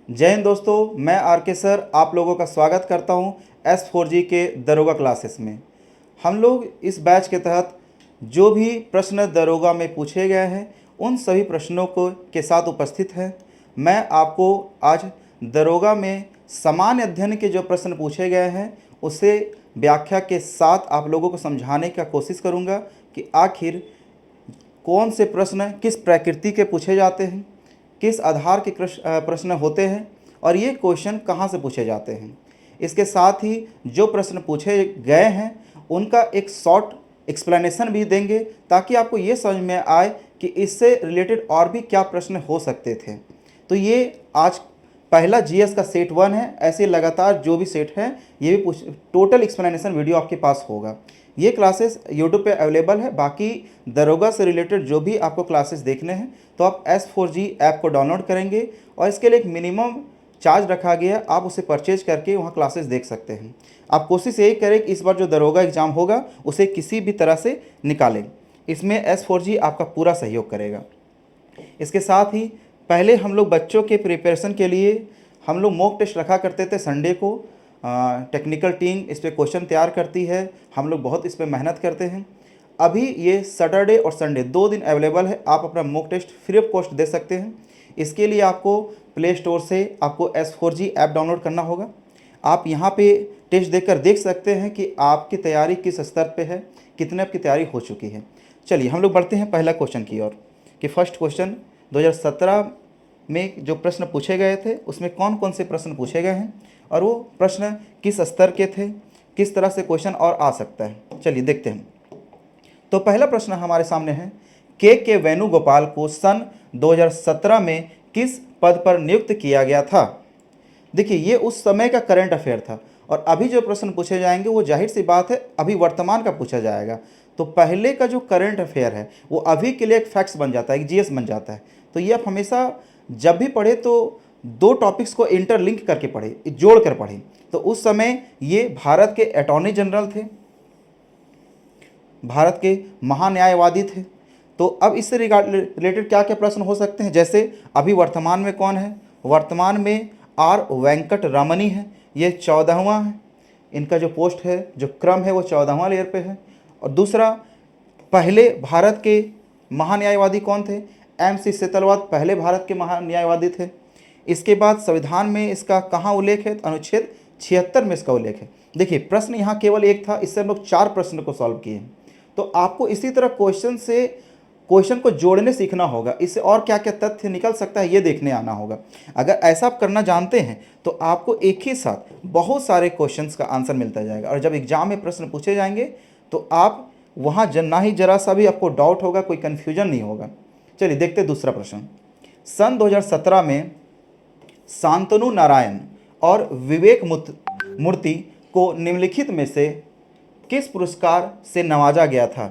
जय हिंद दोस्तों, मैं आर के सर आप लोगों का स्वागत करता हूं S4G के दरोगा क्लासेस में। हम लोग इस बैच के तहत जो भी प्रश्न दरोगा में पूछे गए हैं उन सभी प्रश्नों को के साथ उपस्थित हैं। मैं आपको आज दरोगा में सामान्य अध्ययन के जो प्रश्न पूछे गए हैं उसे व्याख्या के साथ आप लोगों को समझाने का कोशिश करूंगा कि आखिर कौन से प्रश्न किस प्रकृति के पूछे जाते हैं, किस आधार के प्रश्न होते हैं और ये क्वेश्चन कहाँ से पूछे जाते हैं। इसके साथ ही जो प्रश्न पूछे गए हैं उनका एक शॉर्ट एक्सप्लेनेशन भी देंगे ताकि आपको ये समझ में आए कि इससे रिलेटेड और भी क्या प्रश्न हो सकते थे। तो ये आज पहला जीएस का सेट 1 है। ऐसे लगातार जो भी सेट है ये भी टोटल एक्सप्लेनेशन वीडियो आपके पास होगा। ये क्लासेस यूट्यूब पे अवेलेबल है। बाकी दरोगा से रिलेटेड जो भी आपको क्लासेस देखने हैं तो आप S4G ऐप को डाउनलोड करेंगे और इसके लिए एक मिनिमम चार्ज रखा गया है, आप उसे परचेज करके वहाँ क्लासेस देख सकते हैं। आप कोशिश यही करें कि इस बार जो दरोगा एग्ज़ाम होगा उसे किसी भी तरह से निकालें। इसमें S4G आपका पूरा सहयोग करेगा। इसके साथ ही पहले हम लोग बच्चों के प्रिपरेशन के लिए हम लोग मॉक टेस्ट रखा करते थे संडे को। टेक्निकल टीम इस पर क्वेश्चन तैयार करती है, हम लोग बहुत इस पर मेहनत करते हैं। अभी ये सैटरडे और संडे 2 दिन अवेलेबल है, आप अपना mock test free of cost दे सकते हैं। इसके लिए आपको प्ले स्टोर से आपको S4G ऐप डाउनलोड करना होगा। आप यहाँ पे टेस्ट देकर देख सकते हैं कि आपकी तैयारी किस स्तर पे है, कितने आपकी तैयारी हो चुकी है। चलिए हम लोग बढ़ते हैं पहला क्वेश्चन की ओर कि फर्स्ट क्वेश्चन 2017 में जो प्रश्न पूछे गए थे उसमें कौन कौन से प्रश्न पूछे गए हैं और वो प्रश्न किस स्तर के थे, किस तरह से क्वेश्चन और आ सकता है। चलिए देखते हैं। तो पहला प्रश्न हमारे सामने है, के वेणुगोपाल को सन 2017 में किस पद पर नियुक्त किया गया था। देखिए ये उस समय का करंट अफेयर था और अभी जो प्रश्न पूछे जाएंगे वो जाहिर सी बात है अभी वर्तमान का पूछा जाएगा। तो पहले का जो करंट अफेयर है वो अभी के लिए एक फैक्ट्स बन जाता है, एक जीएस बन जाता है। तो ये आप हमेशा जब भी पढ़े तो दो टॉपिक्स को इंटरलिंक करके पढ़े, जोड़ कर पढ़े। तो उस समय ये भारत के अटॉर्नी जनरल थे, भारत के महान्यायवादी थे। तो अब इससे रिलेटेड क्या क्या प्रश्न हो सकते हैं, जैसे अभी वर्तमान में कौन है। वर्तमान में आर वेंकट रमनी है, ये 14वां है। इनका जो पोस्ट है, जो क्रम है वो 14वां लेयर पे है। और दूसरा, पहले भारत के महान्यायवादी कौन थे। MC सेतलवाद पहले भारत के महान्यायवादी थे। इसके बाद संविधान में इसका कहाँ उल्लेख है, अनुच्छेद 76 में इसका उल्लेख है। देखिए प्रश्न यहाँ केवल एक था, इससे हम लोग 4 प्रश्न को सॉल्व किए हैं। तो आपको इसी तरह क्वेश्चन को जोड़ने सीखना होगा, इससे और क्या क्या तथ्य निकल सकता है ये देखने आना होगा। अगर ऐसा आप करना जानते हैं तो आपको एक ही साथ बहुत सारे क्वेश्चंस का आंसर मिलता जाएगा और जब एग्जाम में प्रश्न पूछे जाएंगे तो आप वहाँ ना ही जरा सा भी आपको डाउट होगा, कोई कन्फ्यूजन नहीं होगा। चलिए देखते हैं दूसरा प्रश्न। सन 2017 में शांतनु नारायण और विवेक मूर्ति को निम्नलिखित में से किस पुरस्कार से नवाजा गया था।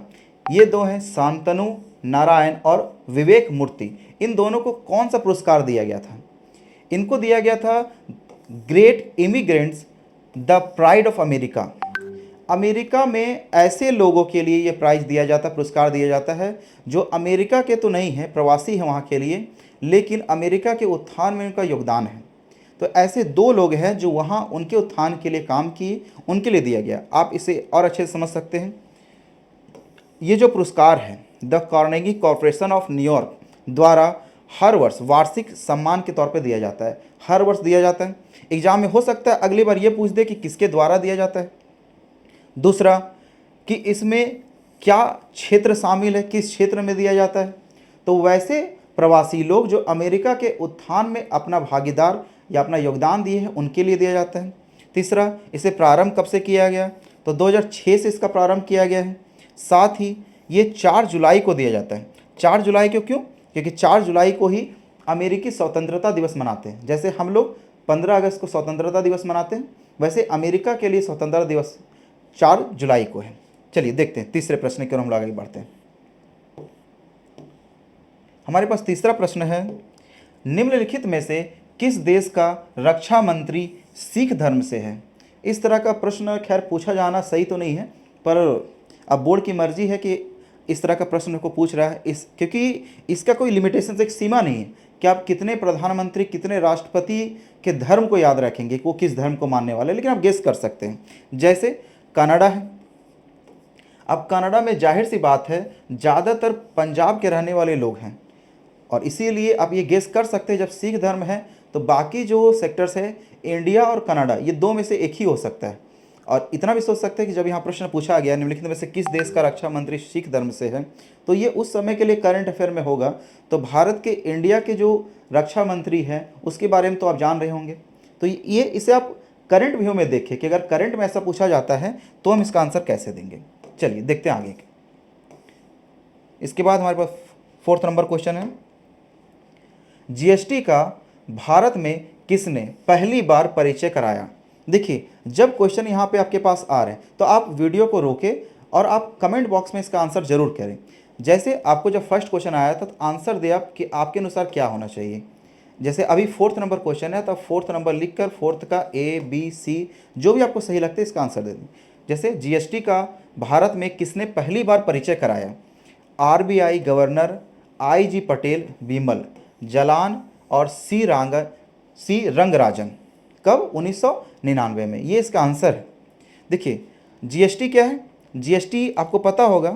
ये दो हैं, शांतनु नारायण और विवेक मूर्ति। इन दोनों को कौन सा पुरस्कार दिया गया था। इनको दिया गया था great immigrants the pride of America. America में ऐसे लोगों के लिए ये प्राइज़ दिया जाता, पुरस्कार दिया जाता है जो अमेरिका के तो नहीं है, प्रवासी हैं वहाँ के लिए, लेकिन अमेरिका के उत्थान में उनका योगदान है। तो ऐसे 2 लोग हैं जो वहाँ उनके उत्थान के लिए काम किए, उनके लिए दिया गया। आप इसे और अच्छे से समझ सकते हैं। ये जो पुरस्कार है the Carnegie corporation of New York द्वारा हर वर्ष वार्षिक सम्मान के तौर पे दिया जाता है, हर वर्ष दिया जाता है। एग्जाम में हो सकता है अगली बार ये पूछ दे कि किसके द्वारा दिया जाता है। दूसरा कि इसमें क्या क्षेत्र शामिल है, किस क्षेत्र में दिया जाता है। तो वैसे प्रवासी लोग जो अमेरिका के उत्थान में अपना भागीदार या अपना योगदान दिए हैं उनके लिए दिया जाता है। तीसरा, इसे प्रारंभ कब से किया गया, तो 2006 से इसका प्रारंभ किया गया है। साथ ही ये 4 जुलाई को दिया जाता है। 4 जुलाई को क्यों, क्योंकि 4 जुलाई को ही अमेरिकी स्वतंत्रता दिवस मनाते हैं। जैसे हम लोग 15 अगस्त को स्वतंत्रता दिवस मनाते हैं, वैसे अमेरिका के लिए स्वतंत्रता दिवस 4 जुलाई को है। चलिए देखते हैं तीसरे प्रश्न की ओर हम लोग आगे बढ़ते हैं। हमारे पास तीसरा प्रश्न है, निम्नलिखित में से किस देश का रक्षा मंत्री सिख धर्म से है। इस तरह का प्रश्न खैर पूछा जाना सही तो नहीं है, पर अब बोर्ड की मर्जी है कि इस तरह का प्रश्न को पूछ रहा है, क्योंकि इसका कोई लिमिटेशन, एक सीमा नहीं है कि आप कितने प्रधानमंत्री, कितने राष्ट्रपति के धर्म को याद रखेंगे कि वो किस धर्म को मानने वाले हैं, लेकिन आप गेस कर सकते हैं। जैसे कनाडा है। अब कनाडा में जाहिर सी बात है ज़्यादातर पंजाब के रहने वाले लोग हैं, और इसीलिए आप ये गेस कर सकते हैं जब सिख धर्म है तो बाकी जो सेक्टर्स है इंडिया और कनाडा, ये दो में से एक ही हो सकता है। और इतना भी सोच सकते हैं कि जब यहाँ प्रश्न पूछा गया निम्नलिखित में से किस देश का रक्षा मंत्री सिख धर्म से है, तो ये उस समय के लिए करंट अफेयर में होगा। तो भारत के, इंडिया के जो रक्षा मंत्री हैं उसके बारे में तो आप जान रहे होंगे। तो ये इसे आप करंट व्यू में देखिए कि अगर करंट में ऐसा पूछा जाता है तो हम इसका आंसर कैसे देंगे। चलिए देखते हैं आगे। इसके बाद हमारे पास 4th नंबर क्वेश्चन है, जीएसटी का भारत में किसने पहली बार परिचय कराया। देखिए जब क्वेश्चन यहाँ पे आपके पास आ रहे हैं तो आप वीडियो को रोके और आप कमेंट बॉक्स में इसका आंसर जरूर करें। जैसे आपको जब फर्स्ट क्वेश्चन आया था तो आंसर दिया कि आपके अनुसार क्या होना चाहिए। जैसे अभी 4th नंबर क्वेश्चन है तो 4th नंबर लिखकर 4th का A B C जो भी आपको सही लगता है इसका आंसर दे दें। जैसे जीएसटी का भारत में किसने पहली बार परिचय कराया, आरबीआई गवर्नर IG पटेल विमल, जलान और सी रंगराजन। कब? 1999 में। ये इसका आंसर है। देखिए जीएसटी क्या है, जीएसटी आपको पता होगा,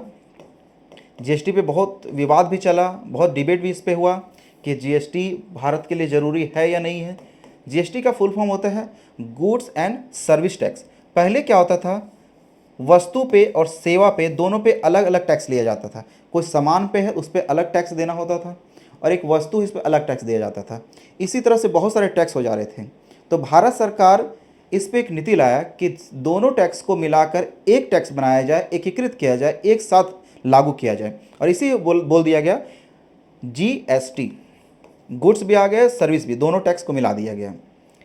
जीएसटी पे बहुत विवाद भी चला, बहुत डिबेट भी इस पे हुआ कि जीएसटी भारत के लिए ज़रूरी है या नहीं है। जीएसटी का फुल फॉर्म होता है गुड्स एंड सर्विस टैक्स। पहले क्या होता था, वस्तु पे और सेवा पे दोनों पे अलग अलग टैक्स लिया जाता था। कोई सामान पे है उस पर अलग टैक्स देना होता था और एक वस्तु इस पर अलग टैक्स दिया जाता था। इसी तरह से बहुत सारे टैक्स हो जा रहे थे। तो भारत सरकार इस पे एक नीति लाया कि दोनों टैक्स को मिलाकर एक टैक्स बनाया जाए, एकीकृत किया जाए, एक साथ लागू किया जाए, और इसी बोल दिया गया जीएसटी। गुड्स भी आ गए, सर्विस भी, दोनों टैक्स को मिला दिया गया।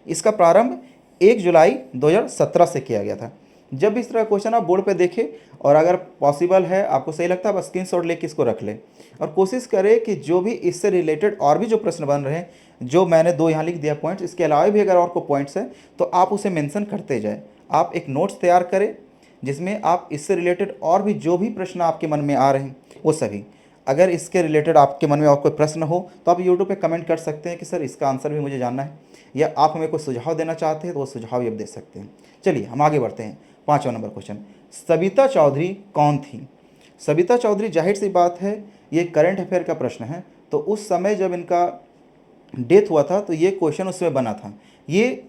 इसका प्रारंभ 1 जुलाई 2017 से किया गया था। जब इस तरह क्वेश्चन आप बोर्ड पे देखें और अगर पॉसिबल है, आपको सही लगता है, बस स्क्रीनशॉट लेके इसको रख लें और कोशिश करें कि जो भी इससे रिलेटेड और भी जो प्रश्न बन रहे हैं, जो मैंने 2 यहाँ लिख दिया पॉइंट्स, इसके अलावा भी अगर और कोई पॉइंट्स हैं तो आप उसे मेंशन करते जाए। आप एक नोट्स तैयार करें जिसमें आप इससे रिलेटेड और भी जो भी प्रश्न आपके मन में आ रहे हैं वो सभी, अगर इसके रिलेटेड आपके मन में और कोई प्रश्न हो तो आप यूट्यूब पे कमेंट कर सकते हैं कि सर इसका आंसर भी मुझे जानना है, या आप हमें कोई सुझाव देना चाहते हैं तो वो सुझाव भी आप दे सकते हैं। चलिए हम आगे बढ़ते हैं। 5वां नंबर क्वेश्चन, सविता चौधरी कौन थी। सविता चौधरी, जाहिर सी बात है ये करंट अफेयर का प्रश्न है, तो उस समय जब इनका डेथ हुआ था तो ये क्वेश्चन उस समय बना था। ये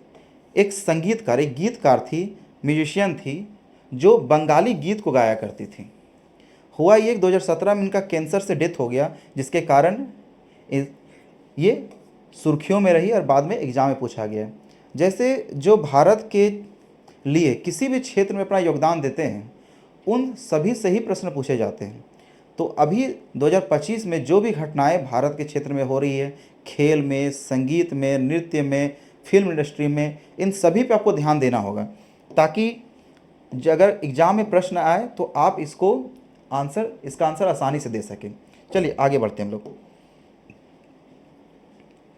एक संगीतकार, एक गीतकार थी, म्यूजिशियन थी, जो बंगाली गीत को गाया करती थी। हुआ ये 2017 में इनका कैंसर से डेथ हो गया, जिसके कारण ये सुर्खियों में रही और बाद में एग्जाम में पूछा गया। जैसे जो भारत के लिए किसी भी क्षेत्र में अपना योगदान देते हैं उन सभी से ही प्रश्न पूछे जाते हैं। तो अभी 2025 में जो भी घटनाएं भारत के क्षेत्र में हो रही है, खेल में, संगीत में, नृत्य में, फिल्म इंडस्ट्री में, इन सभी पे आपको ध्यान देना होगा ताकि अगर एग्जाम में प्रश्न आए तो आप इसका आंसर आसानी से दे सकें। चलिए आगे बढ़ते हैं हम लोग।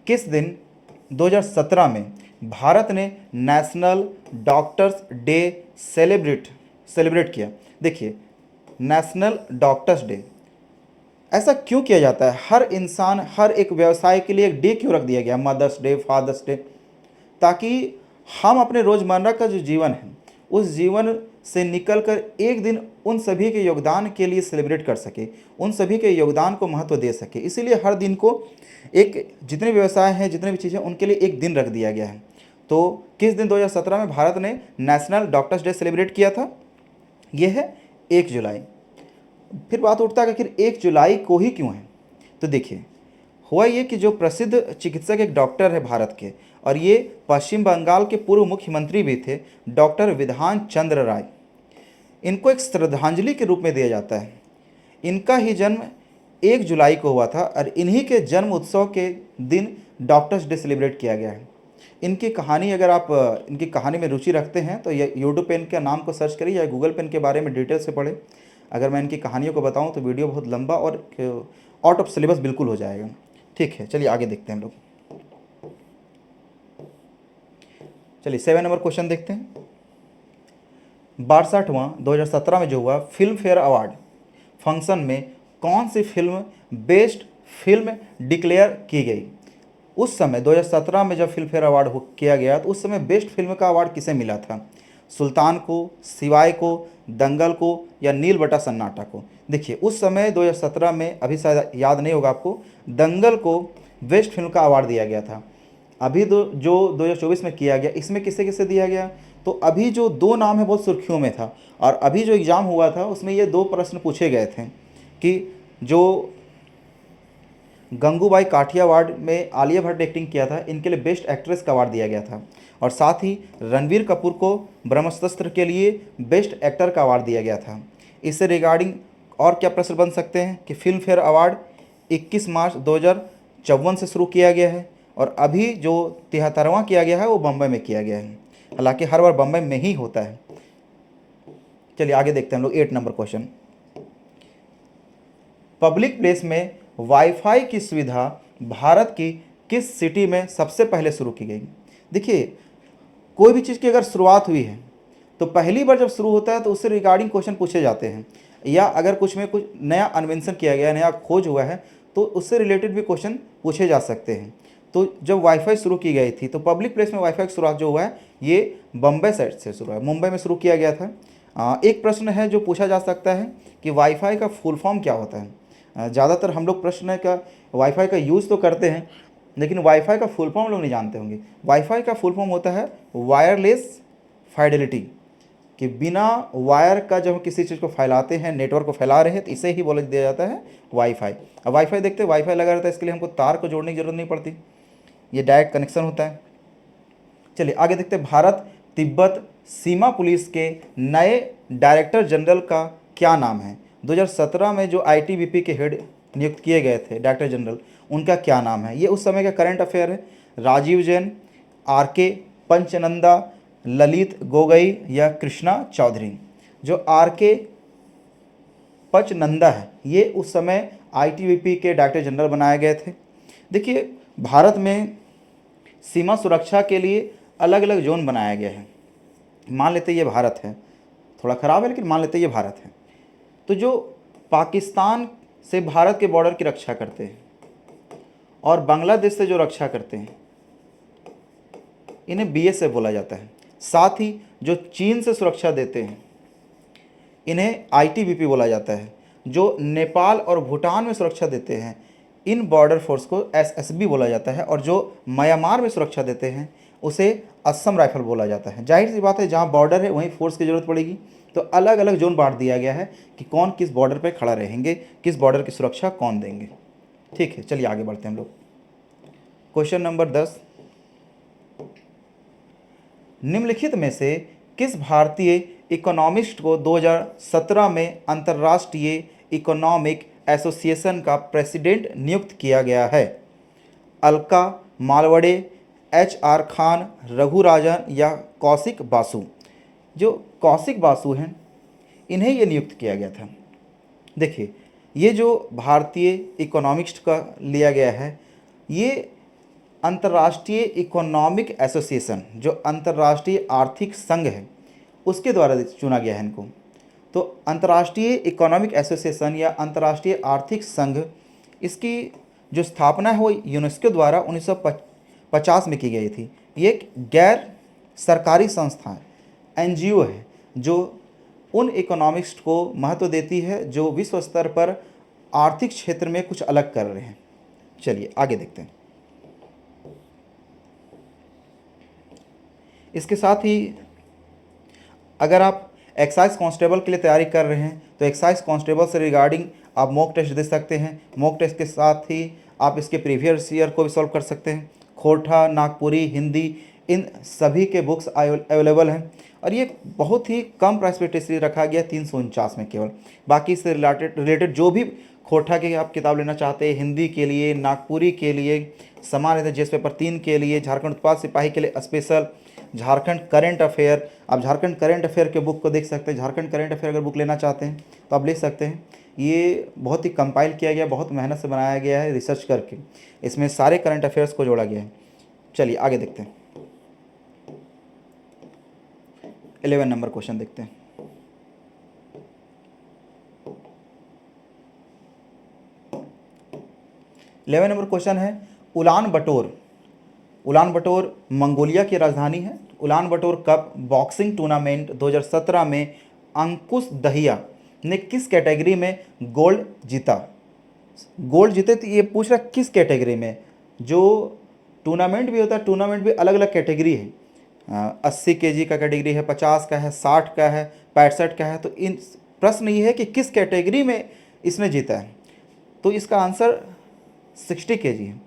किस दिन 2017 में भारत ने नेशनल डॉक्टर्स डे सेलिब्रेट किया। देखिए नेशनल डॉक्टर्स डे ऐसा क्यों किया जाता है, हर इंसान, हर एक व्यवसाय के लिए एक डे क्यों रख दिया गया, मदर्स डे, फादर्स डे, ताकि हम अपने रोज़मर्रा का जो जीवन है उस जीवन से निकलकर एक दिन उन सभी के योगदान के लिए सेलिब्रेट कर सके, उन सभी के योगदान को महत्व दे सके। इसीलिए हर दिन को एक, जितने व्यवसाय हैं, जितने भी चीज़ें, उनके लिए एक दिन रख दिया गया है। तो किस दिन 2017 में भारत ने नेशनल डॉक्टर्स डे सेलिब्रेट किया था, यह है 1 जुलाई। फिर बात उठता है कि आखिर 1 जुलाई को ही क्यों है। तो देखिए हुआ ये कि जो प्रसिद्ध चिकित्सक एक डॉक्टर है भारत के, और ये पश्चिम बंगाल के पूर्व मुख्यमंत्री भी थे, डॉक्टर विधान चंद्र राय, इनको एक श्रद्धांजलि के रूप में दिया जाता है। इनका ही जन्म 1 जुलाई को हुआ था और इन्हीं के जन्म उत्सव के दिन डॉक्टर्स डे सेलिब्रेट किया गया है। इनकी कहानी, अगर आप इनकी कहानी में रुचि रखते हैं तो ये यूट्यूब पे इनके नाम को सर्च करिए या गूगल पे इनके बारे में डिटेल से पढ़ें। अगर मैं इनकी कहानियों को बताऊं तो वीडियो बहुत लंबा और आउट ऑफ सिलेबस बिल्कुल हो जाएगा। ठीक है, चलिए आगे देखते हैं हम लोग। चलिए 7 नंबर क्वेश्चन देखते हैं। 62वां 2017 में जो हुआ फिल्म फेयर अवार्ड फंक्शन में कौन सी फिल्म बेस्ट फिल्म डिक्लेयर की गई। उस समय 2017 में जब फिल्म फेयर अवार्ड किया गया तो उस समय बेस्ट फिल्म का अवार्ड किसे मिला था? सुल्तान को, सिवाय को, दंगल को या नील बटा सन्नाटा को? देखिए उस समय 2017 में, अभी शायद याद नहीं होगा आपको, दंगल को बेस्ट फिल्म का अवार्ड दिया गया था। अभी जो 2024 में किया गया, इसमें किसे किसे दिया गया? तो अभी जो दो नाम है बहुत सुर्खियों में था, और अभी जो एग्ज़ाम हुआ था उसमें ये दो प्रश्न पूछे गए थे कि जो गंगूबाई काठियावाड़ में आलिया भट्ट ने एक्टिंग किया था, इनके लिए बेस्ट एक्ट्रेस का अवार्ड दिया गया था। और साथ ही रणबीर कपूर को ब्रह्मास्त्र के लिए बेस्ट एक्टर का अवार्ड दिया गया था। इससे रिगार्डिंग और क्या प्रश्न बन सकते हैं कि फिल्म फेयर अवार्ड 21 मार्च 2054 से शुरू किया गया है, और अभी जो 73वां किया गया है वो बम्बई में किया गया है। हालांकि हर बार बम्बई में ही होता है। चलिए आगे देखते हैं हम लोग 8 नंबर क्वेश्चन। पब्लिक प्लेस में वाईफाई की सुविधा भारत की किस सिटी में सबसे पहले शुरू की गई? देखिए कोई भी चीज़ की अगर शुरुआत हुई है तो पहली बार जब शुरू होता है तो उससे रिगार्डिंग क्वेश्चन पूछे जाते हैं, या अगर कुछ में कुछ नया इन्वेंशन किया गया है, नया खोज हुआ है, तो उससे रिलेटेड भी क्वेश्चन पूछे जा सकते हैं। तो जब वाईफाई शुरू की गई थी तो पब्लिक प्लेस में वाईफाई की शुरुआत जो हुआ है ये बम्बई साइड से शुरू है, मुंबई में शुरू किया गया था। एक प्रश्न है जो पूछा जा सकता है कि वाईफाई का फुल फॉर्म क्या होता है? ज़्यादातर हम लोग प्रश्न का वाईफाई का यूज़ तो करते हैं, लेकिन वाईफाई का फुल फॉर्म लोग नहीं जानते होंगे। वाईफाई का फुल फॉर्म होता है वायरलेस फाइडेलिटी, कि बिना वायर का जब हम किसी चीज़ को फैलाते हैं, नेटवर्क को फैला रहे हैं, तो इसे ही बोल दिया जाता है वाईफाई। अब वाईफाई देखते हैं, वाईफाई लगा रहता है, इसके लिए हमको तार को जोड़ने की जरूरत नहीं पड़ती, ये डायरेक्ट कनेक्शन होता है। चलिए आगे देखते हैं। भारत तिब्बत सीमा पुलिस के नए डायरेक्टर जनरल का क्या नाम है? 2017 में जो आईटीबीपी के हेड नियुक्त किए गए थे डायरेक्टर जनरल, उनका क्या नाम है? ये उस समय का करंट अफेयर है। राजीव जैन, आरके पंचनंदा, ललित गोगोई या कृष्णा चौधरी? जो आरके पंचनंदा है ये उस समय आईटीबीपी के डायरेक्टर जनरल बनाए गए थे। देखिए भारत में सीमा सुरक्षा के लिए अलग अलग जोन बनाया गया है। मान लेते ये भारत है, थोड़ा ख़राब है लेकिन मान लेते ये भारत है, तो जो पाकिस्तान से भारत के बॉर्डर की रक्षा करते हैं और बांग्लादेश से जो रक्षा करते हैं इन्हें बीएसएफ बोला जाता है। साथ ही जो चीन से सुरक्षा देते हैं इन्हें आईटीबीपी बोला जाता है। जो नेपाल और भूटान में सुरक्षा देते हैं इन बॉर्डर फोर्स को एसएसबी बोला जाता है, और जो म्यांमार में सुरक्षा देते हैं उसे असम राइफल बोला जाता है। जाहिर सी बात है जहाँ बॉर्डर है वहीं फोर्स की ज़रूरत पड़ेगी, तो अलग अलग जोन बांट दिया गया है कि कौन किस बॉर्डर पर खड़ा रहेंगे, किस बॉर्डर की सुरक्षा कौन देंगे। ठीक है, चलिए आगे बढ़ते हैं हम लोग। क्वेश्चन नंबर 10, निम्नलिखित में से किस भारतीय इकोनॉमिस्ट को 2017 में अंतर्राष्ट्रीय इकोनॉमिक एसोसिएशन का प्रेसिडेंट नियुक्त किया गया है? अलका मालवड़े, एच आर खान, रघु राजन या कौशिक बासु? जो कौशिक बासु हैं इन्हें ये नियुक्त किया गया था। देखिए ये जो भारतीय इकोनॉमिस्ट का लिया गया है ये अंतर्राष्ट्रीय इकोनॉमिक एसोसिएशन, जो अंतर्राष्ट्रीय आर्थिक संघ है, उसके द्वारा चुना गया है इनको। तो अंतर्राष्ट्रीय इकोनॉमिक एसोसिएशन या अंतर्राष्ट्रीय आर्थिक संघ, इसकी जो स्थापना है वो यूनेस्को द्वारा 1950 में की गई थी। ये एक गैर सरकारी संस्था है, एनजीओ है, जो उन इकोनॉमिस्ट को महत्व देती है जो विश्व स्तर पर आर्थिक क्षेत्र में कुछ अलग कर रहे हैं। चलिए आगे देखते हैं। इसके साथ ही अगर आप एक्साइज कांस्टेबल के लिए तैयारी कर रहे हैं तो एक्साइज कांस्टेबल से रिगार्डिंग आप मॉक टेस्ट दे सकते हैं। मॉक टेस्ट के साथ ही आप इसके प्रीवियस ईयर को भी सॉल्व कर सकते हैं। खोरठा, नागपुरी, हिंदी, इन सभी के बुक्स अवेलेबल हैं, और ये बहुत ही कम प्राइस पे टेस्ट रखा गया 349 में केवल। बाकी इससे रिलेटेड जो भी खोरठा की आप किताब लेना चाहते हैं, हिंदी के लिए, नागपुरी के लिए, समान रहते जीएस पेपर 3 के लिए, झारखंड उत्पाद सिपाही के लिए स्पेशल, झारखंड करंट अफेयर, आप झारखंड करंट अफेयर के बुक को देख सकते हैं। झारखंड करंट अफेयर अगर बुक लेना चाहते हैं तो आप ले सकते हैं। ये बहुत ही कंपाइल किया गया, बहुत मेहनत से बनाया गया है रिसर्च करके, इसमें सारे करंट अफेयर्स को जोड़ा गया है। चलिए आगे देखते हैं। 11 नंबर क्वेश्चन देखते हैं। इलेवन नंबर क्वेश्चन है, उलान बटोर उलान बटोर मंगोलिया की राजधानी है। उलान बटोर कप बॉक्सिंग टूर्नामेंट 2017 में अंकुश दहिया ने किस कैटेगरी में गोल्ड जीता? गोल्ड जीते तो ये पूछ रहा किस कैटेगरी में। जो टूर्नामेंट भी होता है, टूर्नामेंट भी अलग अलग कैटेगरी है। 80 kg का कैटेगरी है, 50 का है, 60 का है, 65 का है। तो इन प्रश्न ये है कि किस कैटेगरी में इसने जीता है। तो इसका आंसर 60 kg है।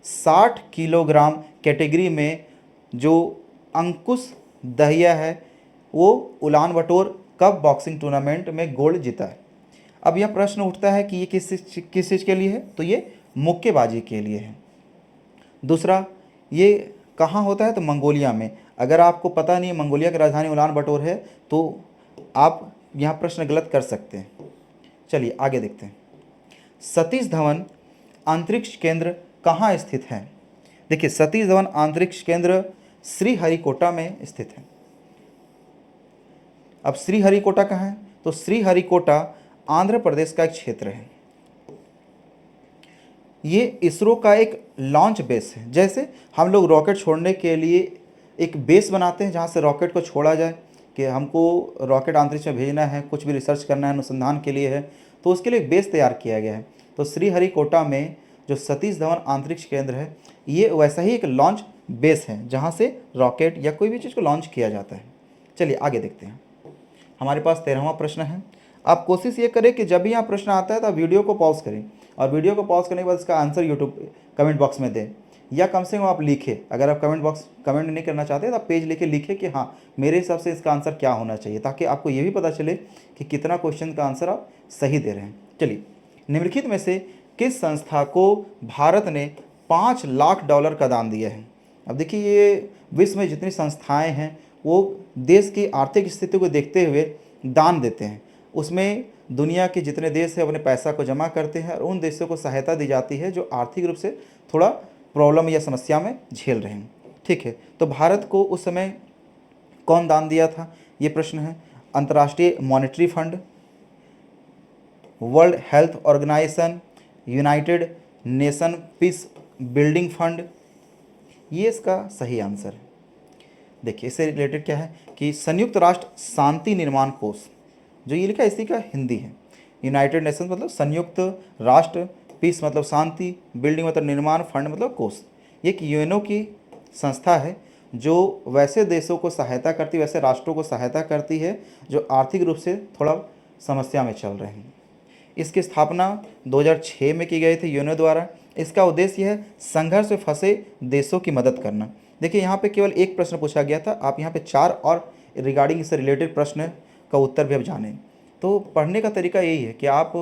60 किलोग्राम कैटेगरी में जो अंकुश दहिया है वो उलान बटोर कप बॉक्सिंग टूर्नामेंट में गोल्ड जीता है। अब यह प्रश्न उठता है कि ये किस चीज़ के लिए है, तो ये मुक्केबाजी के लिए है। दूसरा, ये कहाँ होता है, तो मंगोलिया में। अगर आपको पता नहीं है मंगोलिया की राजधानी उलान बटोर है तो आप यहाँ प्रश्न गलत कर सकते हैं। चलिए आगे देखते हैं। सतीश धवन अंतरिक्ष केंद्र कहाँ स्थित है? देखिए, सतीश धवन अंतरिक्ष केंद्र श्रीहरिकोटा में स्थित है। अब श्रीहरिकोटा कहाँ है, तो श्रीहरिकोटा आंध्र प्रदेश का एक क्षेत्र है। ये इसरो का एक लॉन्च बेस है। जैसे हम लोग रॉकेट छोड़ने के लिए एक बेस बनाते हैं जहाँ से रॉकेट को छोड़ा जाए, कि हमको रॉकेट अंतरिक्ष में भेजना है, कुछ भी रिसर्च करना है, अनुसंधान के लिए है, तो उसके लिए एक बेस तैयार किया गया है। तो श्रीहरिकोटा में जो सतीश धवन अंतरिक्ष केंद्र है, ये वैसा ही एक लॉन्च बेस है जहाँ से रॉकेट या कोई भी चीज़ को लॉन्च किया जाता है। चलिए आगे देखते हैं। हमारे पास 13वां प्रश्न है। आप कोशिश ये करें कि जब भी यहाँ प्रश्न आता है तो आप वीडियो को पॉज करें, और वीडियो को पॉज करने के बाद इसका आंसर यूट्यूब कमेंट बॉक्स में दें, या कम से कम आप लिखें। अगर आप कमेंट नहीं करना चाहते तो आप पेज लेके लिखें कि हाँ मेरे हिसाब से इसका आंसर क्या होना चाहिए, ताकि आपको ये भी पता चले कि कितना क्वेश्चन का आंसर आप सही दे रहे हैं। चलिए, निम्नलिखित में से किस संस्था को भारत ने $5 लाख का दान दिया है? अब देखिए, ये विश्व में जितनी संस्थाएं हैं वो देश की आर्थिक स्थिति को देखते हुए दान देते हैं। उसमें दुनिया के जितने देश हैं अपने पैसा को जमा करते हैं और उन देशों को सहायता दी जाती है जो आर्थिक रूप से थोड़ा प्रॉब्लम या समस्या में झेल रहे हैं। ठीक है, तो भारत को उस समय कौन दान दिया था, ये प्रश्न है। अंतर्राष्ट्रीय monetary fund, world health organisation, United Nation peace building fund, ये इसका सही आंसर है। देखिए, इससे रिलेटेड क्या है कि संयुक्त राष्ट्र शांति निर्माण कोष, जो ये लिखा है इसी का हिंदी है। यूनाइटेड नेशन मतलब संयुक्त राष्ट्र, पीस मतलब शांति, बिल्डिंग मतलब निर्माण, फंड मतलब कोष। ये एक यूएनओ की संस्था है जो वैसे देशों को सहायता करती है, वैसे राष्ट्रों को सहायता करती है जो आर्थिक रूप से थोड़ा समस्या में चल रहे हैं। इसकी स्थापना 2006 में की गई थी यूएनओ द्वारा। इसका उद्देश्य है संघर्ष में फंसे देशों की मदद करना। देखिए, यहाँ पे केवल एक प्रश्न पूछा गया था, आप यहाँ पे 4 और रिगार्डिंग इससे रिलेटेड प्रश्न का उत्तर भी अब जानें। तो पढ़ने का तरीका यही है कि आप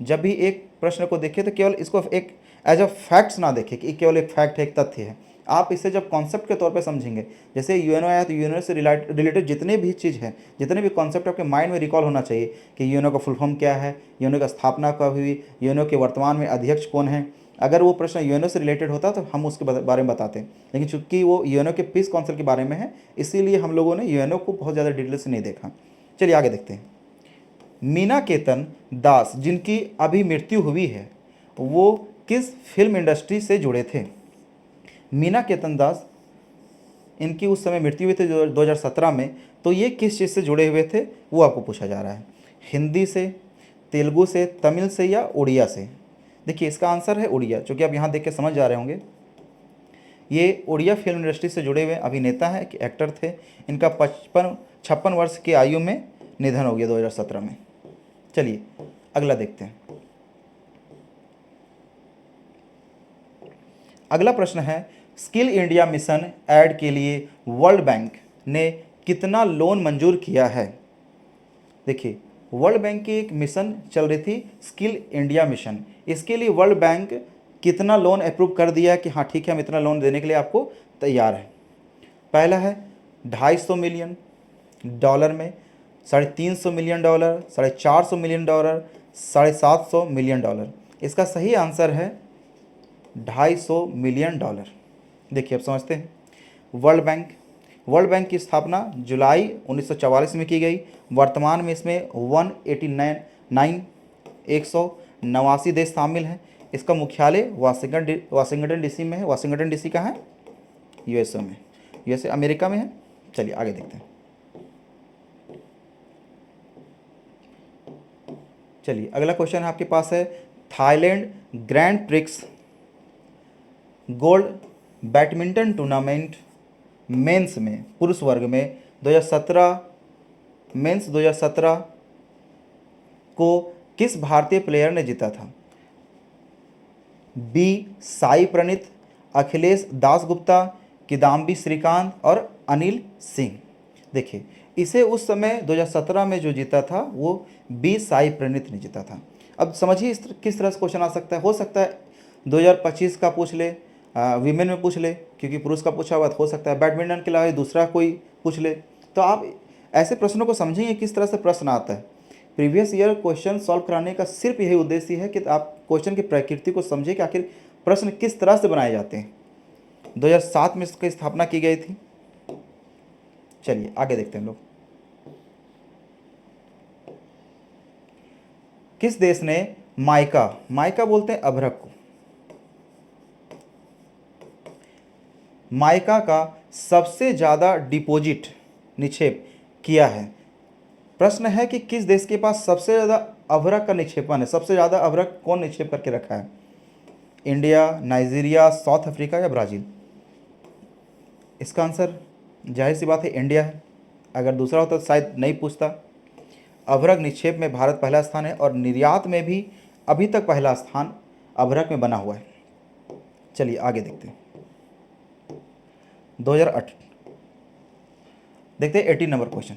जब भी एक प्रश्न को देखें तो केवल इसको एक एज अ फैक्ट्स ना देखें कि केवल एक फैक्ट है, एक तथ्य है। आप इसे जब कॉन्सेप्ट के तौर पे समझेंगे, जैसे यूएनओ आया तो यूएनओ से रिलेटेड जितने भी चीज़ है, जितने भी कॉन्सेप्ट आपके माइंड में रिकॉल होना चाहिए कि यूएनओ का फुल फॉर्म क्या है, यूएनओ का स्थापना कब हुई, यूएनओ के वर्तमान में अध्यक्ष कौन है। अगर वो प्रश्न यूएनओ से रिलेटेड होता तो हम उसके बारे में बताते हैं, लेकिन चूंकि वो यूएनओ के पीस काउंसिल के बारे में है, इसीलिए हम लोगों ने यूएनओ को बहुत ज़्यादा डिटेल से नहीं देखा। चलिए आगे देखते हैं। मीनाकेतन दास जिनकी अभी मृत्यु हुई है, वो किस फिल्म इंडस्ट्री से जुड़े थे? मीनाकेतन दास, इनकी उस समय मृत्यु हुई थी 2017 में, तो ये किस चीज़ से जुड़े हुए थे वो आपको पूछा जा रहा है। हिंदी से, तेलुगु से, तमिल से या उड़िया से? देखिए, इसका आंसर है उड़िया, जो कि आप यहाँ देख के समझ जा रहे होंगे। ये उड़िया फिल्म इंडस्ट्री से जुड़े हुए अभिनेता हैं, कि एक्टर थे। इनका 56 वर्ष की आयु में निधन हो गया 2017 में। चलिए अगला देखते हैं। अगला प्रश्न है, स्किल इंडिया मिशन ऐड के लिए वर्ल्ड बैंक ने कितना लोन मंजूर किया है? देखिए, वर्ल्ड बैंक की एक मिशन चल रही थी, स्किल इंडिया मिशन। इसके लिए वर्ल्ड बैंक कितना लोन अप्रूव कर दिया कि हाँ ठीक है, हम इतना लोन देने के लिए आपको तैयार है। पहला है $250 मिलियन में, $350 मिलियन, $450 मिलियन, $750 मिलियन। इसका सही आंसर है $250 मिलियन। देखिए, अब समझते हैं। वर्ल्ड बैंक की स्थापना जुलाई 1944 में की गई। वर्तमान में इसमें 189 देश शामिल हैं। इसका मुख्यालय वाशिंगटन डीसी में है। वाशिंगटन डीसी कहाँ है? यूएसए में, यूएसए अमेरिका में है। चलिए आगे देखते हैं। चलिए अगला क्वेश्चन आपके पास है, Thailand grand prix gold badminton tournament men's में पुरुष वर्ग में 2017 मेंस 2017 को किस भारतीय प्लेयर ने जीता था? बी साई प्रणीत, अखिलेश दासगुप्ता, किदाम्बी श्रीकांत और अनिल सिंह। देखिए इसे उस समय 2017 में जो जीता था वो बी साई प्रणीत ने जीता था। अब समझिए किस तरह से क्वेश्चन आ सकता है। हो सकता है 2025 का पूछ ले, वीमेन में पूछ ले, क्योंकि पुरुष का पूछा हुआ हो सकता है बैडमिंटन के अलावा दूसरा कोई पूछ ले। तो आप ऐसे प्रश्नों को समझेंगे किस तरह से प्रश्न आता है। प्रीवियस ईयर क्वेश्चन सॉल्व कराने का सिर्फ यही उद्देश्य है कि आप क्वेश्चन की प्रकृति को समझें कि आखिर प्रश्न किस तरह से बनाए जाते हैं। 2007 में इसकी स्थापना की गई थी। चलिए आगे देखते हैं लोग। किस देश ने माइका, माइका बोलते हैं अभ्रक को, माइका का सबसे ज़्यादा डिपॉजिट निक्षेप किया है? प्रश्न है कि किस देश के पास सबसे ज़्यादा अभ्रक का निक्षेपण है, सबसे ज़्यादा अभ्रक कौन निक्षेप करके रखा है? इंडिया, नाइजीरिया, साउथ अफ्रीका या ब्राज़ील? इसका आंसर जाहिर सी बात है इंडिया है। अगर दूसरा होता तो शायद नहीं पूछता। अभ्रक निक्षेप में भारत पहला स्थान है और निर्यात में भी अभी तक पहला स्थान अभ्रक में बना हुआ है। चलिए आगे देखते हैं। 2008 देखते हैं 18 नंबर क्वेश्चन।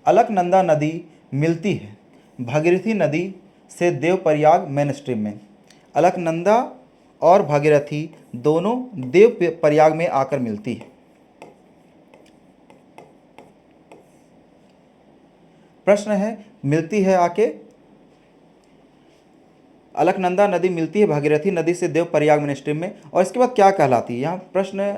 अलकनंदा नदी मिलती है भागीरथी नदी से देवप्रयाग मेन स्ट्रीम में। अलकनंदा और भागीरथी दोनों देवप्रयाग में आकर मिलती है। प्रश्न है मिलती है आके, अलकनंदा नदी मिलती है भागीरथी नदी से देवप्रयाग मेन स्ट्रीम में, और इसके बाद क्या कहलाती है? यहाँ प्रश्न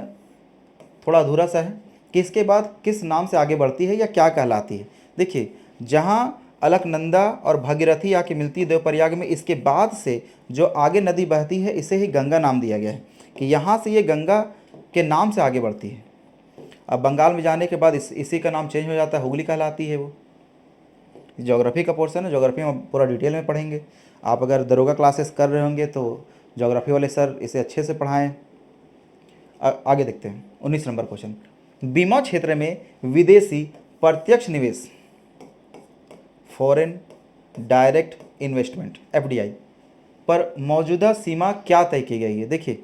थोड़ा अधूरा सा है कि इसके बाद किस नाम से आगे बढ़ती है या क्या कहलाती है। देखिए जहाँ अलकनंदा और भागीरथी आके मिलती है देवप्रयाग में, इसके बाद से जो आगे नदी बहती है इसे ही गंगा नाम दिया गया है कि यहाँ से ये गंगा के नाम से आगे बढ़ती है। अब बंगाल में जाने के बाद इसी का नाम चेंज हो जाता है, हुगली कहलाती है वो। ज्योग्राफी का पोर्शन है, ज्योग्राफी में पूरा डिटेल में पढ़ेंगे। आप अगर दरोगा क्लासेस कर रहे होंगे तो ज्योग्राफी वाले सर इसे अच्छे से पढ़ाएं। आगे देखते हैं 19 नंबर क्वेश्चन। बीमा क्षेत्र में विदेशी प्रत्यक्ष निवेश, फॉरेन डायरेक्ट इन्वेस्टमेंट एफडीआई पर मौजूदा सीमा क्या तय की गई है? देखिए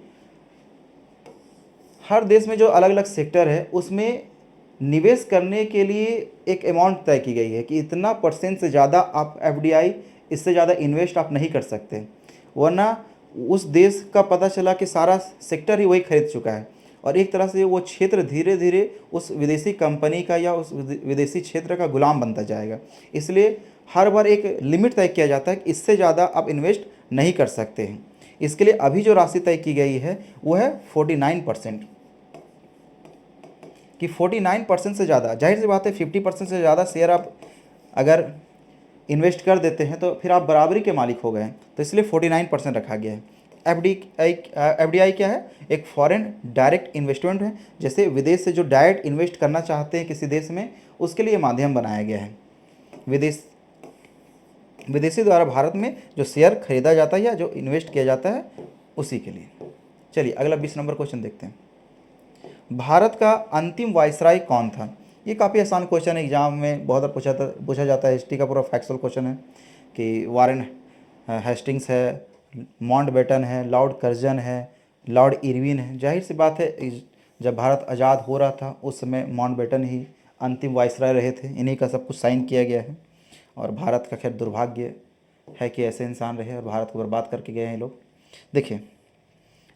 हर देश में जो अलग अलग सेक्टर है उसमें निवेश करने के लिए एक अमाउंट तय की गई है कि इतना % से ज़्यादा आप एफडीआई, इससे ज़्यादा इन्वेस्ट आप नहीं कर सकते, वरना उस देश का पता चला कि सारा सेक्टर ही वही खरीद चुका है और एक तरह से वो क्षेत्र धीरे धीरे उस विदेशी कंपनी का या उस विदेशी क्षेत्र का गुलाम बनता जाएगा। इसलिए हर बार एक लिमिट तय किया जाता है कि इससे ज़्यादा आप इन्वेस्ट नहीं कर सकते हैं। इसके लिए अभी जो राशि तय की गई है वो है 49%, कि 49% से ज़्यादा, जाहिर सी बात है 50% से ज़्यादा शेयर आप अगर इन्वेस्ट कर देते हैं तो फिर आप बराबरी के मालिक हो गए हैं, तो इसलिए 49% रखा गया है। एफडीआई क्या है? एक फॉरेन डायरेक्ट इन्वेस्टमेंट है, जैसे विदेश से जो डायरेक्ट इन्वेस्ट करना चाहते हैं किसी देश में, उसके लिए माध्यम बनाया गया है। विदेशी द्वारा भारत में जो शेयर खरीदा जाता है या जो इन्वेस्ट किया जाता है उसी के लिए। चलिए अगला 20 नंबर क्वेश्चन देखते हैं। भारत का अंतिम वायसराय कौन था? ये काफ़ी आसान क्वेश्चन है, एग्जाम में बहुत बार पूछा जाता है। हिस्ट्री का पूरा फैक्चुअल क्वेश्चन है कि वारेन हेस्टिंग्स है, माउंटबेटन है, लॉर्ड कर्जन है, लॉर्ड इरविन है। जाहिर सी बात है जब भारत आज़ाद हो रहा था उस समय माउंटबेटन ही अंतिम वायसराय रहे थे, इन्हीं का सब कुछ साइन किया गया है। और भारत का खैर दुर्भाग्य है कि ऐसे इंसान रहे और भारत को बर्बाद करके गए हैं लोग। देखिए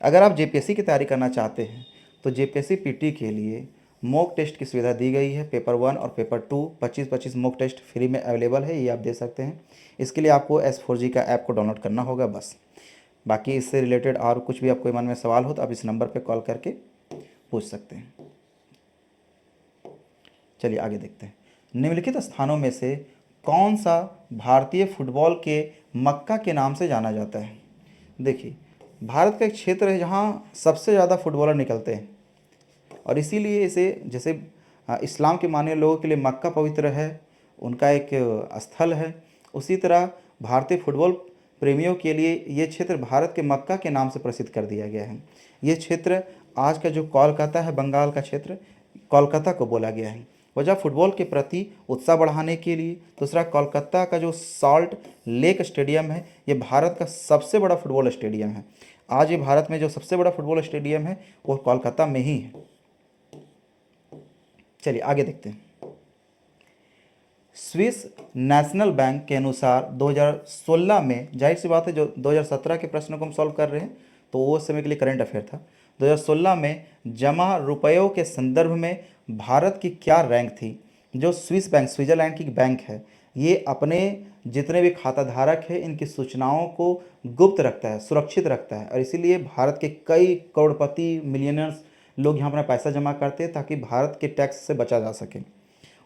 अगर आप जेपीएससी की तैयारी करना चाहते हैं तो जेपीएससी पीटी के लिए मॉक टेस्ट की सुविधा दी गई है। पेपर 1 और पेपर 2 25 मॉक टेस्ट फ्री में अवेलेबल है, ये आप दे सकते हैं। इसके लिए आपको S4G का ऐप को डाउनलोड करना होगा बस। बाकी इससे रिलेटेड और कुछ भी आपको मन में सवाल हो तो आप इस नंबर पर कॉल करके पूछ सकते हैं। चलिए आगे देखते हैं। निम्नलिखित स्थानों में से कौन सा भारतीय फुटबॉल के मक्का के नाम से जाना जाता है? देखिए, भारत का एक क्षेत्र है जहाँ सबसे ज़्यादा फुटबॉलर निकलते हैं और इसीलिए इसे जैसे इस्लाम के मानने लोगों के लिए मक्का पवित्र है, उनका एक स्थल है, उसी तरह भारतीय फुटबॉल प्रेमियों के लिए ये क्षेत्र भारत के मक्का के नाम से प्रसिद्ध कर दिया गया है। ये क्षेत्र आज का जो कोलकाता है, बंगाल का क्षेत्र, कोलकाता को बोला गया है। वजह फुटबॉल के प्रति उत्साह बढ़ाने के लिए। दूसरा, कोलकाता का जो सॉल्ट लेक स्टेडियम है, ये भारत का सबसे बड़ा फुटबॉल स्टेडियम है। आज ये भारत में जो सबसे बड़ा फुटबॉल स्टेडियम है वो कोलकाता में ही है। चलिए आगे देखते हैं। स्विस नेशनल बैंक के अनुसार 2016 में, जाहिर सी बात है जो 2017 के प्रश्न को हम सॉल्व कर रहे हैं तो वो उस समय के लिए करंट अफेयर था। 2016 में जमा रुपयों के संदर्भ में भारत की क्या रैंक थी। जो स्विस बैंक, स्विट्जरलैंड की बैंक है, ये अपने जितने भी खाता धारक है इनकी सूचनाओं को गुप्त रखता है, सुरक्षित रखता है, और इसीलिए भारत के कई करोड़पति मिलियनर्स लोग यहाँ अपना पैसा जमा करते हैं ताकि भारत के टैक्स से बचा जा सके।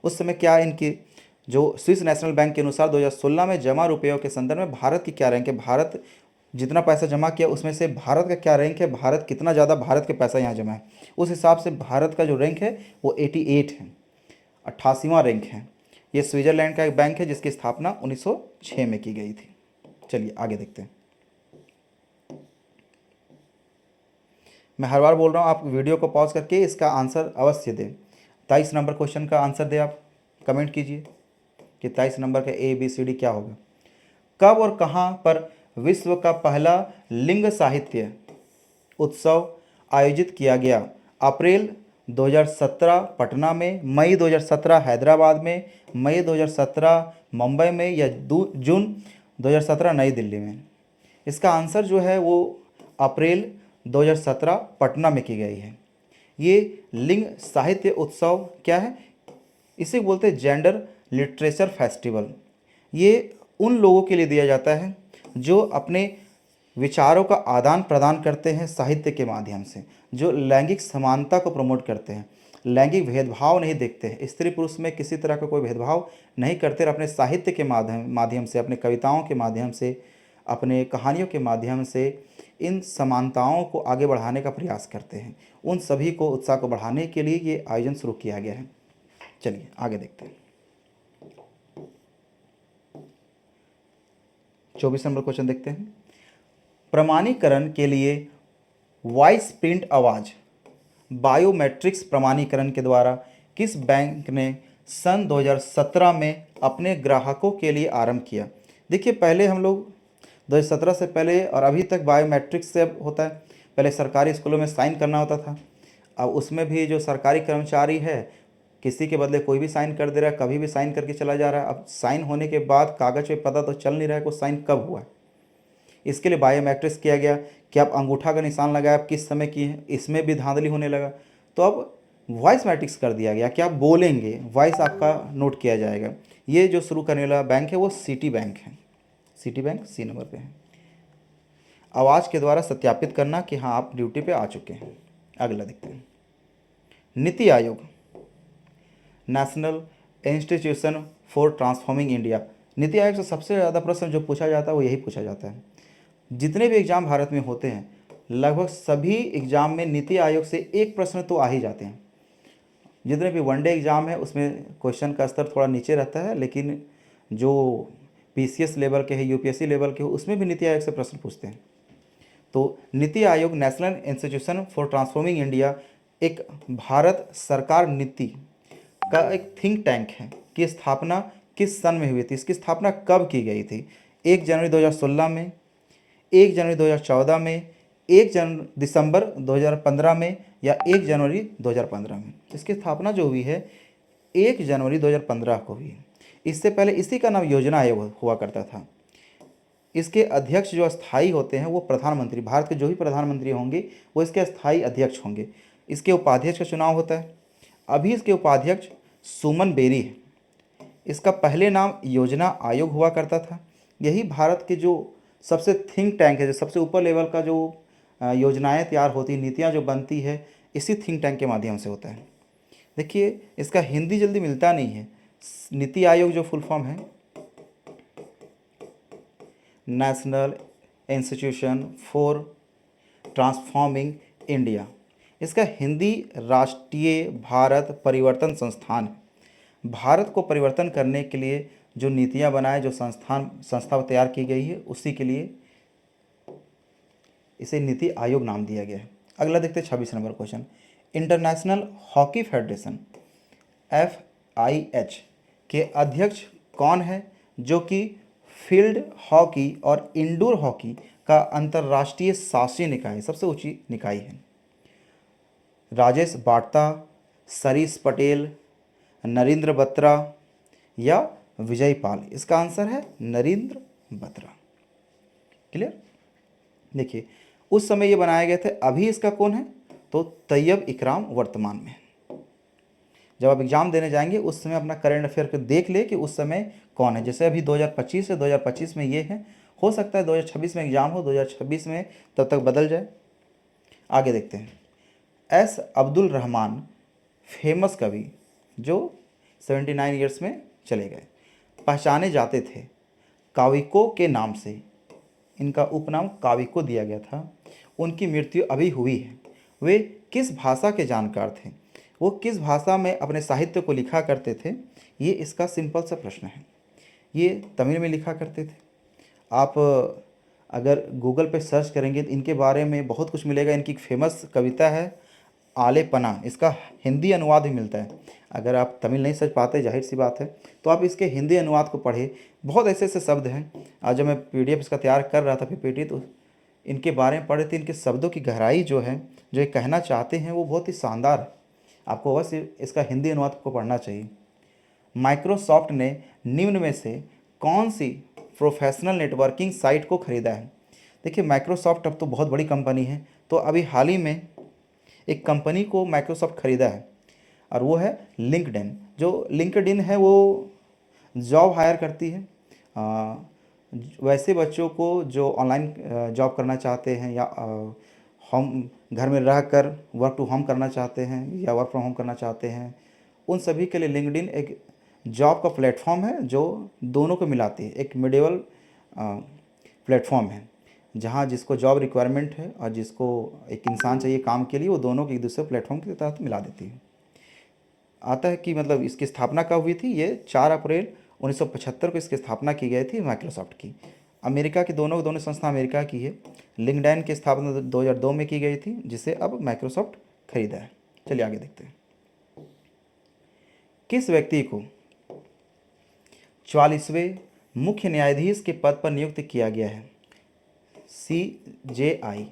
उस समय क्या इनकी जो स्विस नेशनल बैंक के अनुसार 2016 में जमा रुपयों के संदर्भ में भारत की क्या रैंक है, भारत जितना पैसा जमा किया उसमें से भारत का क्या रैंक है, भारत कितना ज़्यादा भारत के पैसा यहाँ जमा है, उस हिसाब से भारत का जो रैंक है वो 88 है, 88वां रैंक है। ये स्विट्जरलैंड का एक बैंक है जिसकी स्थापना 1906 में की गई थी। चलिए आगे देखते हैं। मैं हर बार बोल रहा हूँ, आप वीडियो को पॉज करके इसका आंसर अवश्य दें। 23 नंबर क्वेश्चन का आंसर दें, आप कमेंट कीजिए कि 23 नंबर का ABCD क्या होगा। कब और कहाँ पर विश्व का पहला लिंग साहित्य उत्सव आयोजित किया गया। अप्रैल 2017 पटना में, मई 2017 हैदराबाद में, मई 2017 मुंबई में, या जून 2017 नई दिल्ली में। इसका आंसर जो है वो अप्रैल 2017 पटना में की गई है। ये लिंग साहित्य उत्सव क्या है, इसे बोलते हैं जेंडर लिटरेचर फेस्टिवल। ये उन लोगों के लिए दिया जाता है जो अपने विचारों का आदान प्रदान करते हैं साहित्य के माध्यम से, जो लैंगिक समानता को प्रमोट करते हैं, लैंगिक भेदभाव नहीं देखते हैं, स्त्री पुरुष में किसी तरह का कोई भेदभाव नहीं करते और अपने साहित्य के माध्यम से, अपने कविताओं के माध्यम से, अपने कहानियों के माध्यम से इन समानताओं को आगे बढ़ाने का प्रयास करते हैं। उन सभी को उत्साह को बढ़ाने के लिए ये आयोजन शुरू किया गया है। चलिए आगे देखते हैं। 24 नंबर क्वेश्चन देखते हैं। प्रमाणीकरण के लिए वॉइस प्रिंट आवाज़ बायोमेट्रिक्स प्रमाणीकरण के द्वारा किस बैंक ने सन 2017 में अपने ग्राहकों के लिए आरंभ किया। देखिए, पहले हम लोग 2017 से पहले और अभी तक बायोमेट्रिक्स से होता है। पहले सरकारी स्कूलों में साइन करना होता था, अब उसमें भी जो सरकारी कर्मचारी है किसी के बदले कोई भी साइन कर दे रहा है, कभी भी साइन करके चला जा रहा है। अब साइन होने के बाद कागज़ पे पता तो चल नहीं रहा है कि साइन कब हुआ है। इसके लिए बायोमेट्रिक्स किया गया कि आप अंगूठा का निशान लगाए, आप किस समय किए हैं, इसमें भी धांधली होने लगा। तो अब वॉइस मैट्रिक्स कर दिया गया कि आप बोलेंगे, वॉइस आपका नोट किया जाएगा। ये जो शुरू करने वाला बैंक है वो सिटी बैंक है। सिटी बैंक C नंबर पे है। आवाज़ के द्वारा सत्यापित करना कि हाँ आप ड्यूटी पे आ चुके हैं। अगला देखते हैं। NITI Aayog, national institution for transforming India. NITI Aayog से सबसे ज़्यादा प्रश्न जो पूछा जाता है वो यही पूछा जाता है। जितने भी एग्ज़ाम भारत में होते हैं लगभग सभी एग्ज़ाम में नीति आयोग से एक प्रश्न तो आ ही जाते हैं। जितने भी वनडे एग्ज़ाम है उसमें क्वेश्चन का स्तर थोड़ा नीचे रहता है, लेकिन जो PCS लेवल के है, UPSC लेवल के हो, उसमें भी नीति आयोग से प्रश्न पूछते हैं। तो NITI Aayog, national institution for transforming India, एक भारत सरकार नीति का एक थिंक टैंक है कि स्थापना किस सन में हुई थी, इसकी स्थापना कब की गई थी। 1 जनवरी 2016 में, 1 जनवरी 2014 में, 1 दिसंबर 2015 में, या 1 जनवरी 2015 में। इसकी स्थापना जो हुई है 1 जनवरी 2015 को हुई है। इससे पहले इसी का नाम योजना आयोग हुआ करता था। इसके अध्यक्ष जो अस्थाई होते हैं वो प्रधानमंत्री, भारत के जो भी प्रधानमंत्री होंगे वो इसके अस्थाई अध्यक्ष होंगे। इसके उपाध्यक्ष का चुनाव होता है। अभी इसके उपाध्यक्ष सुमन बेरी है। इसका पहले नाम योजना आयोग हुआ करता था। यही भारत के जो सबसे थिंक टैंक है, जो सबसे ऊपर लेवल का जो योजनाएं तैयार होती, नीतियां जो बनती है, इसी थिंक टैंक के माध्यम से होता है। देखिए, इसका हिंदी जल्दी मिलता नहीं है। नीति आयोग जो फुल फॉर्म है national institution for transforming India. इसका हिंदी राष्ट्रीय भारत परिवर्तन संस्थान है। भारत को परिवर्तन करने के लिए जो नीतियाँ बनाए, जो संस्था तैयार की गई है, उसी के लिए इसे नीति आयोग नाम दिया गया है। अगला देखते हैं 26 number question. International hockey federation FIH के अध्यक्ष कौन है, जो कि फील्ड हॉकी और इंडोर हॉकी का अंतर्राष्ट्रीय शासी निकाय, सबसे ऊंची निकाय है? राजेश बाटता, सरीश पटेल, नरेंद्र बत्रा या विजय पाल? इसका आंसर है नरेंद्र बत्रा। क्लियर? देखिए, उस समय ये बनाए गए थे, अभी इसका कौन है? तो तैयब इकराम वर्तमान में। जब आप एग्ज़ाम देने जाएंगे उस समय अपना करंट अफेयर को देख ले कि उस समय कौन है। जैसे अभी 2025 है, 2025 में ये है, हो सकता है 2026 में एग्ज़ाम हो, 2026 में तब तक बदल जाए। आगे देखते हैं। S अब्दुल रहमान फेमस कवि जो 79 ईयर्स में चले गए, पहचाने जाते थे काविको के नाम से, इनका उपनाम काविको दिया गया था। उनकी मृत्यु अभी हुई है। वे किस भाषा के जानकार थे? वो किस भाषा में अपने साहित्य को लिखा करते थे? ये इसका सिंपल सा प्रश्न है। ये तमिल में लिखा करते थे। आप अगर गूगल पे सर्च करेंगे तो इनके बारे में बहुत कुछ मिलेगा। इनकी एक फेमस कविता है आले पना, इसका हिंदी अनुवाद भी मिलता है। अगर आप तमिल नहीं समझ पाते, जाहिर सी बात है, तो आप इसके हिंदी अनुवाद को पढ़े। बहुत ऐसे ऐसे शब्द हैं। आज जब मैं PDF इसका तैयार कर रहा था PPT, तो इनके बारे में पढ़े थे। इनके शब्दों की गहराई जो है, जो ये कहना चाहते हैं, वो बहुत ही शानदार है। आपको बस इसका हिंदी अनुवाद को पढ़ना चाहिए। माइक्रोसॉफ्ट ने निम्न में से कौन सी प्रोफेशनल नेटवर्किंग साइट को खरीदा है? देखिए, माइक्रोसॉफ्ट अब तो बहुत बड़ी कंपनी है, तो अभी हाल ही में एक कंपनी को माइक्रोसॉफ्ट खरीदा है, और वो है लिंक्डइन। जो लिंक्डइन है वो जॉब हायर करती है वैसे बच्चों को जो ऑनलाइन जॉब करना चाहते हैं, या होम घर में रहकर वर्क टू होम करना चाहते हैं, या वर्क फ्रॉम होम करना चाहते हैं, उन सभी के लिए लिंक्डइन एक जॉब का प्लेटफॉर्म है जो दोनों को मिलाती है। एक मिडेबल प्लेटफॉर्म है जहाँ जिसको जॉब रिक्वायरमेंट है और जिसको एक इंसान चाहिए काम के लिए, वो दोनों को एक दूसरे प्लेटफॉर्म के तहत मिला देती है। आता है कि मतलब इसकी स्थापना कब हुई थी? ये 4 अप्रैल 1975 को इसकी स्थापना की गई थी माइक्रोसॉफ्ट की। अमेरिका की दोनों संस्था अमेरिका की है। लिंक्डइन की स्थापना 2002 में की गई थी, जिसे अब माइक्रोसॉफ्ट खरीदा है। चलिए आगे देखते हैं। किस व्यक्ति को 44वें मुख्य न्यायाधीश के पद पर नियुक्त किया गया है? CJI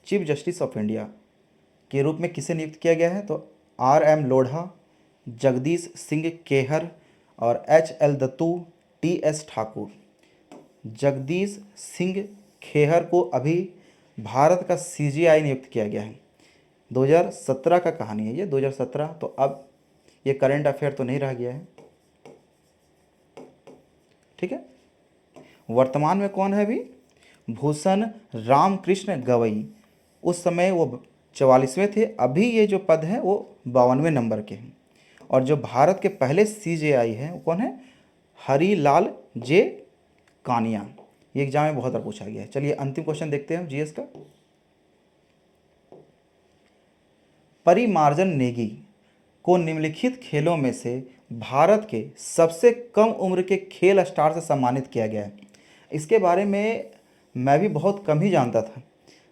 chief justice of India के रूप में किसे नियुक्त किया गया है? तो RM लोढ़ा, जगदीश सिंह खेहर और HL दत्तू, TS ठाकुर। जगदीश सिंह खेहर को अभी भारत का CJI नियुक्त किया गया है। 2017 का कहानी है ये, 2017। तो अब ये करंट अफेयर तो नहीं रह गया है, ठीक है। वर्तमान में कौन है अभी? भूषण रामकृष्ण गवई। उस समय वो 44वें थे, अभी ये जो पद है वो 52वें नंबर के हैं। और जो भारत के पहले CJI हैं वो कौन है? हरीलाल जे कानिया। ये एग्जाम में बहुत बार पूछा गया है। चलिए अंतिम क्वेश्चन देखते हैं GS का। परिमार्जन नेगी को निम्नलिखित खेलों में से भारत के सबसे कम उम्र के खेल स्टार से सम्मानित किया गया है। इसके बारे में मैं भी बहुत कम ही जानता था।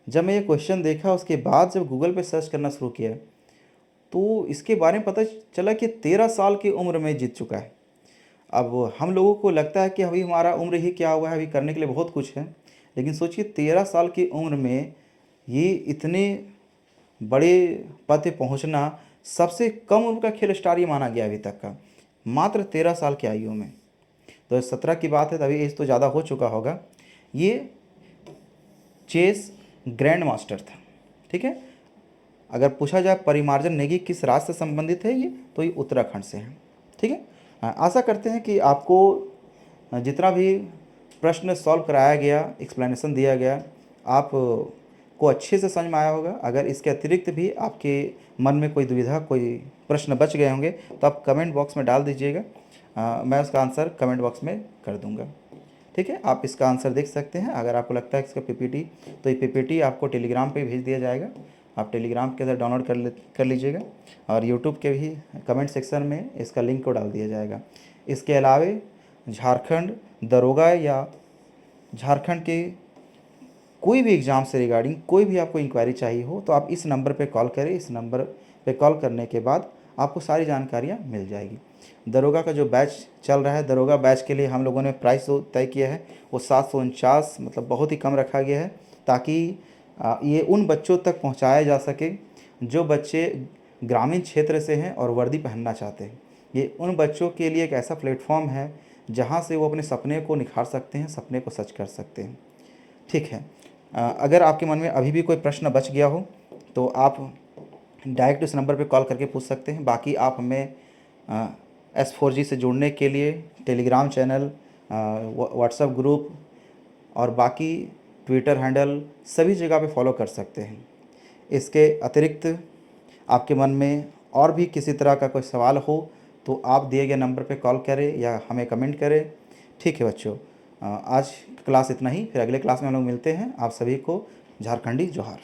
जब मैं ये क्वेश्चन देखा, उसके बाद जब गूगल पे सर्च करना शुरू किया, तो इसके बारे में पता चला कि 13 साल की उम्र में जीत चुका है। अब हम लोगों को लगता है कि अभी हमारा उम्र ही क्या हुआ है, अभी करने के लिए बहुत कुछ है, लेकिन सोचिए 13 साल की उम्र में ये इतने बड़े पद पे पहुँचना, सबसे कम उम्र का खेल स्टार ये माना गया अभी तक का, मात्र 13 साल की आयु में। 2017 की बात है, तभी एज तो ज़्यादा हो चुका होगा। ये चेस ग्रैंड मास्टर था, ठीक है। अगर पूछा जाए परिमार्जन नेगी किस राज्य से संबंधित है ये, तो ये उत्तराखंड से है, ठीक है। आशा करते हैं कि आपको जितना भी प्रश्न सॉल्व कराया गया, एक्सप्लेनेशन दिया गया, आप को अच्छे से समझ में आया होगा। अगर इसके अतिरिक्त भी आपके मन में कोई दुविधा, कोई प्रश्न बच गए होंगे, तो आप कमेंट बॉक्स में डाल दीजिएगा। मैं उसका आंसर कमेंट बॉक्स में कर दूंगा। ठीक है, आप इसका आंसर देख सकते हैं। अगर आपको लगता है इसका पीपीटी, तो ये पीपीटी आपको टेलीग्राम पे भेज दिया जाएगा, आप टेलीग्राम के अंदर डाउनलोड कर लीजिएगा, और यूट्यूब के भी कमेंट सेक्शन में इसका लिंक को डाल दिया जाएगा। इसके अलावे झारखंड दरोगा या झारखंड के कोई भी एग्ज़ाम से रिगार्डिंग कोई भी आपको इंक्वायरी चाहिए हो, तो आप इस नंबर पे कॉल करें। इस नंबर पे कॉल करने के बाद आपको सारी जानकारियाँ मिल जाएगी। दरोगा का जो बैच चल रहा है, दरोगा बैच के लिए हम लोगों ने प्राइस जो तय किया है वो 749, मतलब बहुत ही कम रखा गया है, ताकि ये उन बच्चों तक पहुंचाया जा सके जो बच्चे ग्रामीण क्षेत्र से हैं और वर्दी पहनना चाहते हैं। ये उन बच्चों के लिए एक ऐसा प्लेटफॉर्म है जहां से वो अपने सपने को निखार सकते हैं, सपने को सच कर सकते हैं। ठीक है, अगर आपके मन में अभी भी कोई प्रश्न बच गया हो तो आप डायरेक्ट इस नंबर पे कॉल करके पूछ सकते हैं। बाकी आप हमें S4G से जुड़ने के लिए टेलीग्राम चैनल, व्हाट्सएप ग्रुप और बाकी ट्विटर हैंडल सभी जगह पे फॉलो कर सकते हैं। इसके अतिरिक्त आपके मन में और भी किसी तरह का कोई सवाल हो तो आप दिए गए नंबर पे कॉल करें या हमें कमेंट करें। ठीक है बच्चों, आज क्लास इतना ही, फिर अगले क्लास में हम लोग मिलते हैं। आप सभी को झारखंडी जोहार।